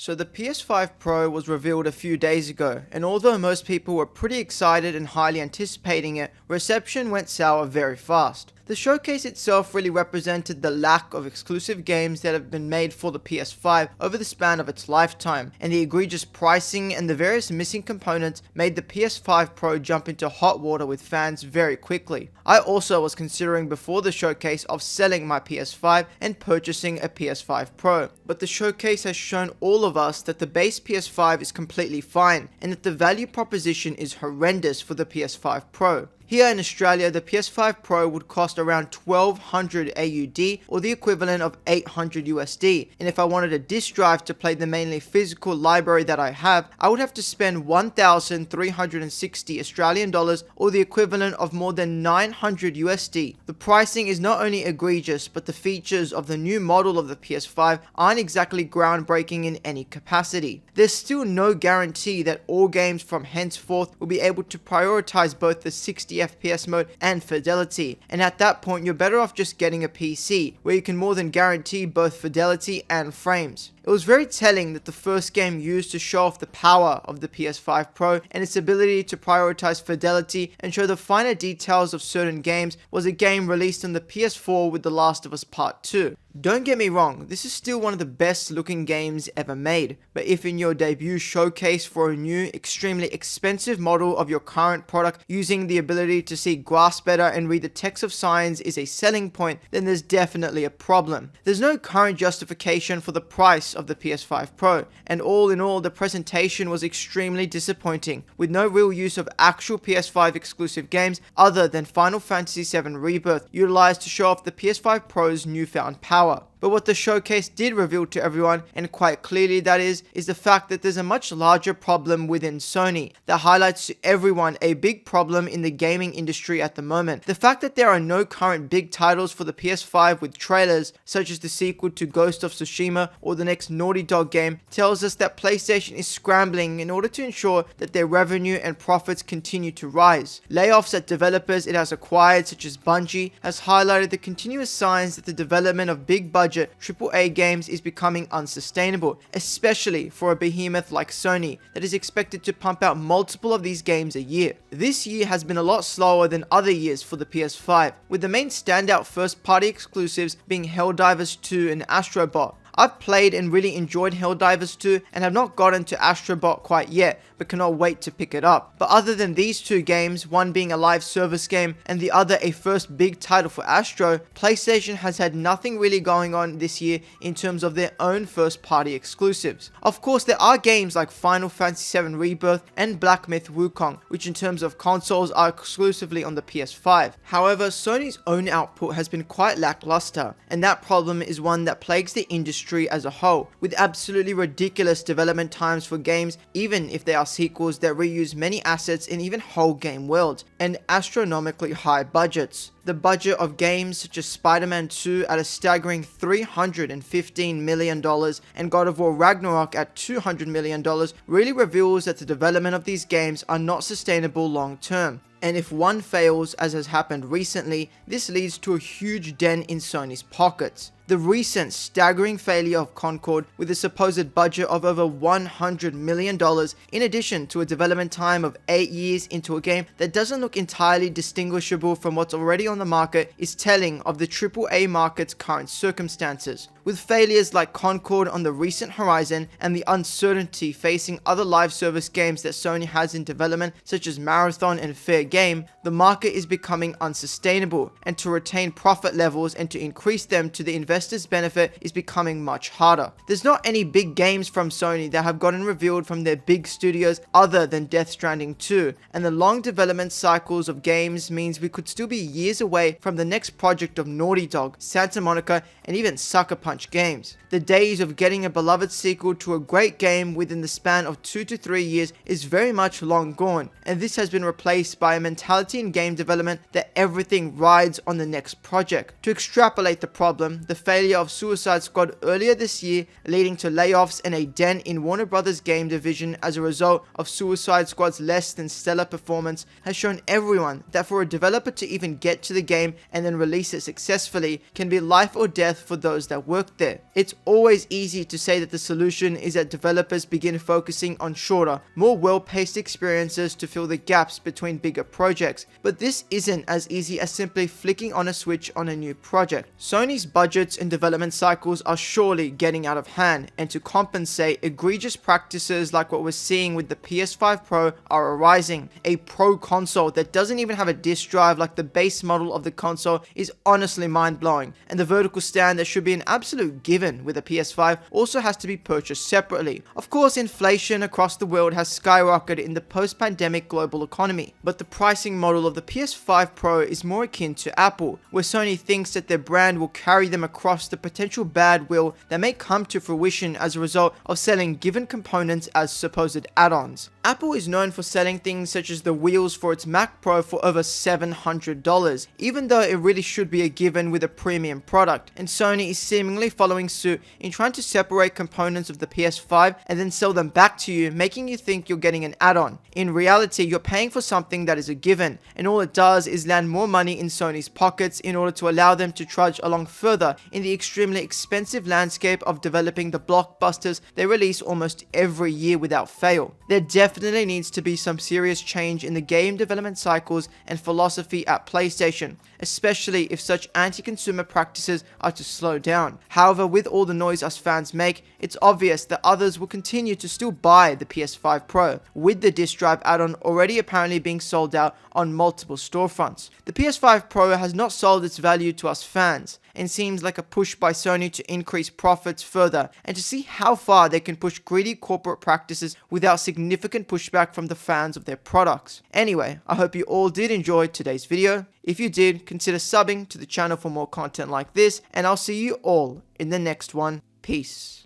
So the PS5 Pro was revealed a few days ago, and although most people were pretty excited and highly anticipating it, reception went sour very fast. The showcase itself really represented the lack of exclusive games that have been made for the PS5 over the span of its lifetime, and the egregious pricing and the various missing components made the PS5 Pro jump into hot water with fans very quickly. I also was considering before the showcase of selling my PS5 and purchasing a PS5 Pro, but the showcase has shown all of us that the base PS5 is completely fine and that the value proposition is horrendous for the PS5 Pro. Here in Australia, the PS5 Pro would cost around 1200 AUD or the equivalent of 800 USD, and if I wanted a disc drive to play the mainly physical library that I have, I would have to spend 1360 Australian dollars or the equivalent of more than 900 USD. The pricing is not only egregious, but the features of the new model of the PS5 aren't exactly groundbreaking in any capacity. There's still no guarantee that all games from henceforth will be able to prioritize both the 60 FPS mode and fidelity, and at that point you're better off just getting a PC where you can more than guarantee both fidelity and frames. It was very telling that the first game used to show off the power of the PS5 Pro and its ability to prioritize fidelity and show the finer details of certain games was a game released on the PS4 with The Last of Us Part 2. Don't get me wrong, this is still one of the best looking games ever made, but if in your debut showcase for a new, extremely expensive model of your current product using the ability to see grass better and read the text of signs is a selling point, then there's definitely a problem. There's no current justification for the price of the PS5 Pro, and all in all the presentation was extremely disappointing, with no real use of actual PS5 exclusive games other than Final Fantasy VII Rebirth utilized to show off the PS5 Pro's newfound power. But what the showcase did reveal to everyone, and quite clearly that is the fact that there's a much larger problem within Sony that highlights to everyone a big problem in the gaming industry at the moment. The fact that there are no current big titles for the PS5 with trailers, such as the sequel to Ghost of Tsushima or the next Naughty Dog game, tells us that PlayStation is scrambling in order to ensure that their revenue and profits continue to rise. Layoffs at developers it has acquired, such as Bungie, has highlighted the continuous signs that the development of big budget AAA games is becoming unsustainable, especially for a behemoth like Sony that is expected to pump out multiple of these games a year. This year has been a lot slower than other years for the PS5, with the main standout first-party exclusives being Helldivers 2 and Astrobot. I've played and really enjoyed Helldivers 2 and have not gotten to Astrobot quite yet, but cannot wait to pick it up. But other than these two games, one being a live service game and the other a first big title for Astro, PlayStation has had nothing really going on this year in terms of their own first party exclusives. Of course, there are games like Final Fantasy VII Rebirth and Black Myth Wukong, which in terms of consoles are exclusively on the PS5. However, Sony's own output has been quite lackluster, and that problem is one that plagues the industry as a whole, with absolutely ridiculous development times for games, even if they are sequels that reuse many assets in even whole game worlds, and astronomically high budgets. The budget of games such as Spider-Man 2 at a staggering $315 million and God of War Ragnarok at $200 million really reveals that the development of these games are not sustainable long term. And if one fails, as has happened recently, this leads to a huge dent in Sony's pockets. The recent staggering failure of Concord with a supposed budget of over $100 million, in addition to a development time of 8 years into a game that doesn't look entirely distinguishable from what's already on the market, is telling of the AAA market's current circumstances. With failures like Concord on the recent horizon and the uncertainty facing other live service games that Sony has in development, such as Marathon and Fair Game, the market is becoming unsustainable, and to retain profit levels and to increase them to the investors' benefit is becoming much harder. There's not any big games from Sony that have gotten revealed from their big studios other than Death Stranding 2, and the long development cycles of games means we could still be years away from the next project of Naughty Dog, Santa Monica, and even Sucker Punch games. The days of getting a beloved sequel to a great game within the span of 2 to 3 years is very much long gone, and this has been replaced by a mentality in game development that everything rides on the next project. To extrapolate the problem, the failure of Suicide Squad earlier this year, leading to layoffs and a dent in Warner Bros. Game division as a result of Suicide Squad's less than stellar performance, has shown everyone that for a developer to even get to the game and then release it successfully can be life or death for those that work worked there. It's always easy to say that the solution is that developers begin focusing on shorter, more well-paced experiences to fill the gaps between bigger projects, but this isn't as easy as simply flicking on a switch on a new project. Sony's budgets and development cycles are surely getting out of hand, and to compensate, egregious practices like what we're seeing with the PS5 Pro are arising. A Pro console that doesn't even have a disk drive like the base model of the console is honestly mind-blowing, and the vertical stand that should be an absolute given with a PS5 also has to be purchased separately. Of course, inflation across the world has skyrocketed in the post-pandemic global economy, but the pricing model of the PS5 Pro is more akin to Apple, where Sony thinks that their brand will carry them across the potential bad will that may come to fruition as a result of selling given components as supposed add-ons. Apple is known for selling things such as the wheels for its Mac Pro for over $700, even though it really should be a given with a premium product, and Sony is seemingly following suit in trying to separate components of the PS5 and then sell them back to you, making you think you're getting an add-on. In reality, you're paying for something that is a given, and all it does is land more money in Sony's pockets in order to allow them to trudge along further in the extremely expensive landscape of developing the blockbusters they release almost every year without fail. There definitely needs to be some serious change in the game development cycles and philosophy at PlayStation, especially if such anti-consumer practices are to slow down. However, with all the noise us fans make, it's obvious that others will continue to still buy the PS5 Pro, with the disc drive add-on already apparently being sold out on multiple storefronts. The PS5 Pro has not sold its value to us fans, and seems like a push by Sony to increase profits further and to see how far they can push greedy corporate practices without significant pushback from the fans of their products. Anyway, I hope you all did enjoy today's video. If you did, consider subbing to the channel for more content like this, and I'll see you all in the next one. Peace.